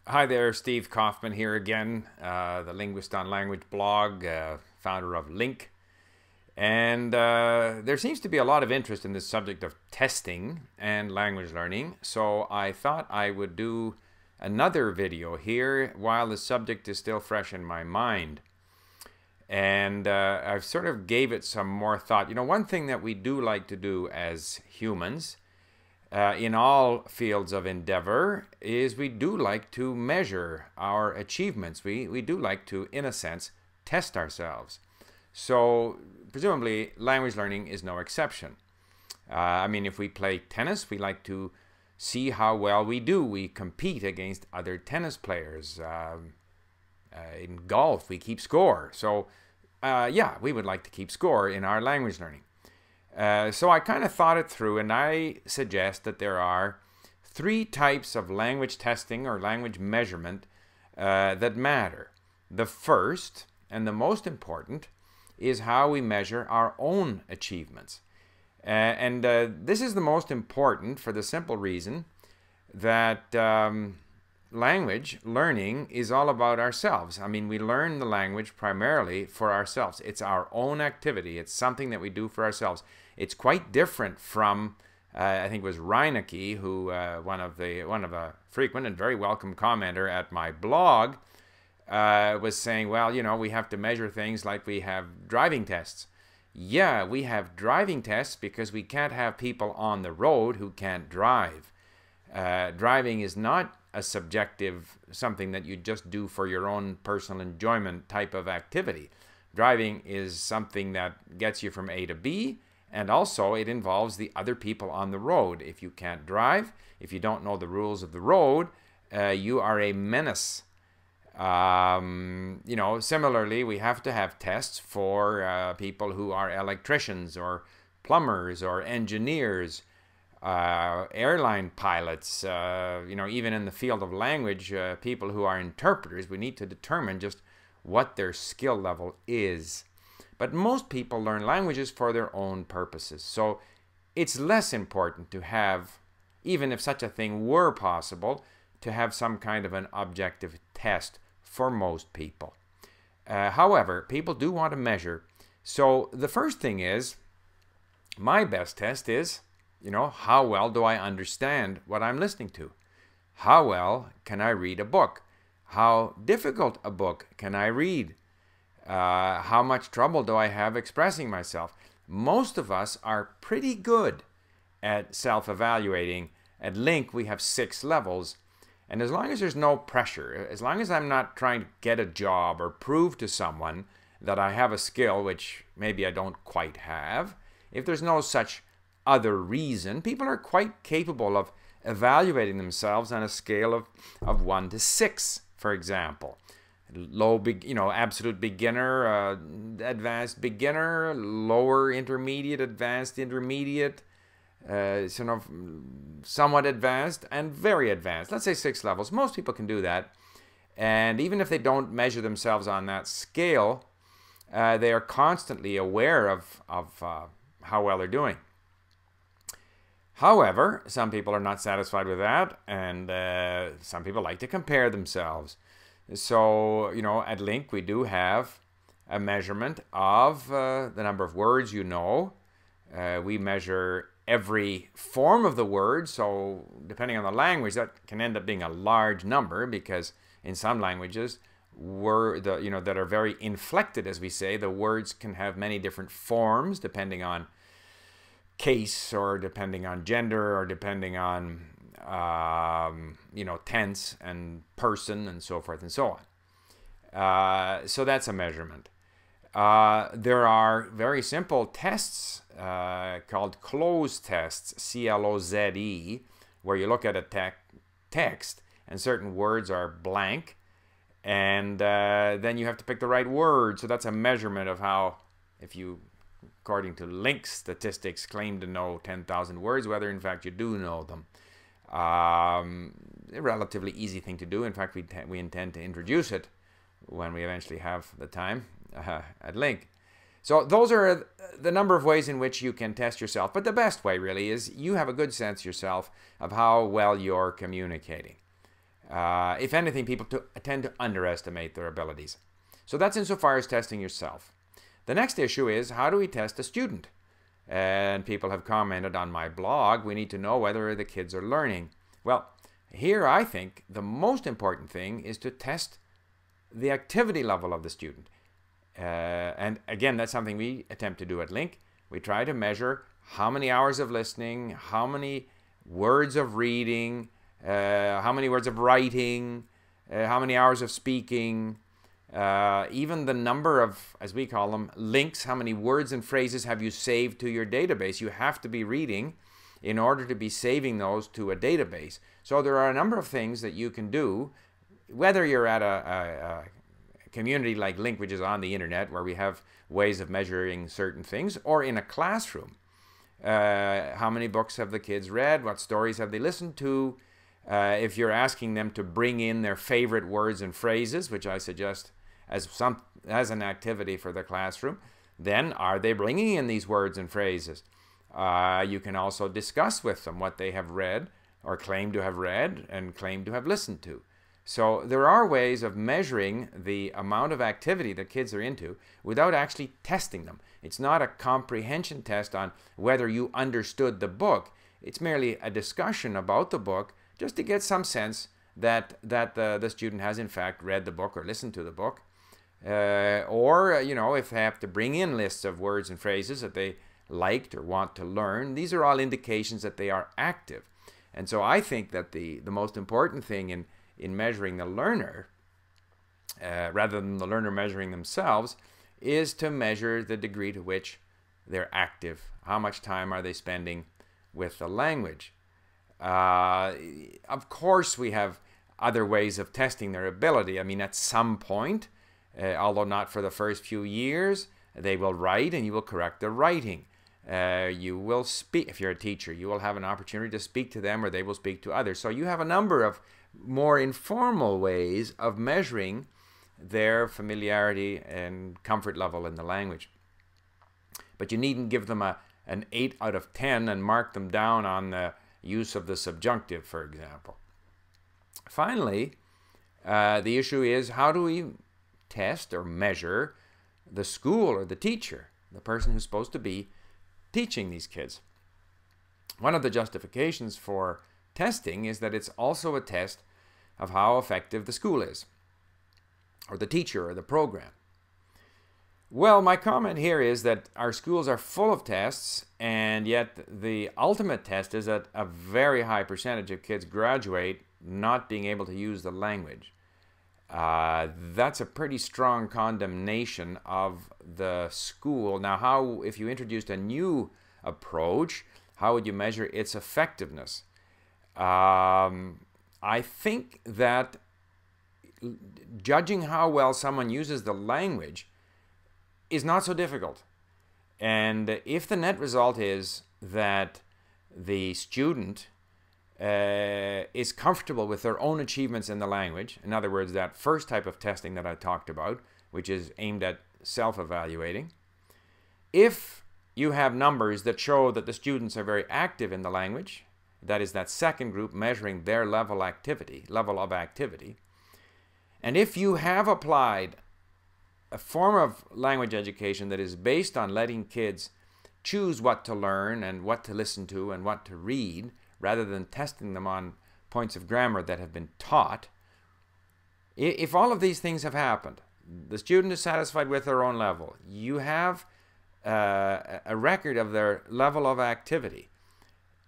Hi there, Steve Kaufman here again, the Linguist on Language blog, founder of LingQ. And there seems to be a lot of interest in this subject of testing and language learning, so I thought I would do another video here while the subject is still fresh in my mind. And I've sort of gave it some more thought. You know, one thing that we do like to do as humans in all fields of endeavor is we do like to measure our achievements. We do like to, in a sense, test ourselves. So presumably language learning is no exception. I mean, if we play tennis, we like to see how well we do. We compete against other tennis players. In golf, we keep score. So yeah, we would like to keep score in our language learning. So I kind of thought it through, and I suggest that there are three types of language testing or language measurement that matter. The first and the most important is how we measure our own achievements. This is the most important for the simple reason that language learning is all about ourselves. I mean, we learn the language primarily for ourselves. It's our own activity. It's something that we do for ourselves. It's quite different from, I think it was Reinecke, who one of a frequent and very welcome commenter at my blog, was saying, well, you know, we have to measure things like we have driving tests. Yeah, we have driving tests because we can't have people on the road who can't drive. Driving is not a subjective, something that you just do for your own personal enjoyment type of activity. Driving is something that gets you from A to B, and also it involves the other people on the road. If you can't drive, if you don't know the rules of the road, you are a menace. You know, similarly, we have to have tests for people who are electricians or plumbers or engineers, airline pilots, you know, even in the field of language, people who are interpreters. We need to determine just what their skill level is. But most people learn languages for their own purposes. So it's less important to have, even if such a thing were possible, to have some kind of an objective test for most people. However, people do want to measure. So the first thing is, my best test is, you know, how well do I understand what I'm listening to? How well can I read a book? How difficult a book can I read? How much trouble do I have expressing myself? Most of us are pretty good at self-evaluating. At LingQ, we have 6 levels. And as long as there's no pressure, as long as I'm not trying to get a job or prove to someone that I have a skill, which maybe I don't quite have, if there's no such other reason, people are quite capable of evaluating themselves on a scale of 1 to 6, for example. Low, you know, absolute beginner, advanced beginner, lower intermediate, advanced intermediate, sort of somewhat advanced, and very advanced. Let's say 6 levels. Most people can do that. And even if they don't measure themselves on that scale, they are constantly aware of how well they're doing. However, some people are not satisfied with that, and some people like to compare themselves. So, you know, at LingQ we do have a measurement of the number of words you know. We measure every form of the word, so depending on the language, that can end up being a large number, because in some languages, that are very inflected, as we say, the words can have many different forms depending on case, or depending on gender, or depending on you know, tense and person and so forth and so on. So that's a measurement. There are very simple tests called cloze tests, C-L-O-Z-E, where you look at a text and certain words are blank, and then you have to pick the right word. So that's a measurement of how, if you, according to LingQ statistics, claim to know 10,000 words, whether in fact you do know them. A relatively easy thing to do. In fact, we intend to introduce it when we eventually have the time at LingQ. So those are the number of ways in which you can test yourself. But the best way really is you have a good sense yourself of how well you're communicating. If anything, people tend to underestimate their abilities. So that's insofar as testing yourself. The next issue is, how do we test a student? And people have commented on my blog, we need to know whether the kids are learning. Well, here I think the most important thing is to test the activity level of the student. And again, that's something we attempt to do at LINC. We try to measure how many hours of listening, how many words of reading, how many words of writing, how many hours of speaking, even the number of, as we call them, links, how many words and phrases have you saved to your database. You have to be reading in order to be saving those to a database. So there are a number of things that you can do, whether you're at a community like LINC, which is on the internet, where we have ways of measuring certain things, or in a classroom. How many books have the kids read? What stories have they listened to? If you're asking them to bring in their favorite words and phrases, which I suggest as an activity for the classroom, then are they bringing in these words and phrases? You can also discuss with them what they have read or claim to have read and claim to have listened to. So there are ways of measuring the amount of activity that kids are into without actually testing them. It's not a comprehension test on whether you understood the book. It's merely a discussion about the book just to get some sense that the student has in fact read the book or listened to the book. Or, you know, if they have to bring in lists of words and phrases that they liked or want to learn, these are all indications that they are active. And so I think that the most important thing in measuring the learner, rather than the learner measuring themselves, is to measure the degree to which they're active. How much time are they spending with the language? Of course, we have other ways of testing their ability. I mean, at some point, although not for the first few years, they will write and you will correct their writing. You will speak, if you're a teacher, you will have an opportunity to speak to them or they will speak to others. So you have a number of more informal ways of measuring their familiarity and comfort level in the language. But you needn't give them an 8 out of 10 and mark them down on the use of the subjunctive, for example. Finally, the issue is, how do we test or measure the school or the teacher, the person who's supposed to be teaching these kids? One of the justifications for testing is that it's also a test of how effective the school is, or the teacher, or the program. Well, my comment here is that our schools are full of tests, and yet the ultimate test is that a very high percentage of kids graduate not being able to use the language. That's a pretty strong condemnation of the school. Now, how, if you introduced a new approach, how would you measure its effectiveness? I think that judging how well someone uses the language is not so difficult. And if the net result is that the student is comfortable with their own achievements in the language, in other words, that first type of testing that I talked about, which is aimed at self-evaluating, if you have numbers that show that the students are very active in the language, that is that second group measuring their level of activity, and if you have applied a form of language education that is based on letting kids choose what to learn and what to listen to and what to read, rather than testing them on points of grammar that have been taught, if all of these things have happened, the student is satisfied with their own level, you have a record of their level of activity,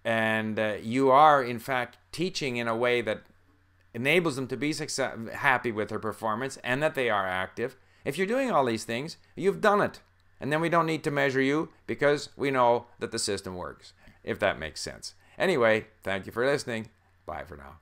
and you are in fact teaching in a way that enables them to be happy with their performance and that they are active. If you're doing all these things, you've done it. And then we don't need to measure you because we know that the system works, if that makes sense. Anyway, thank you for listening. Bye for now.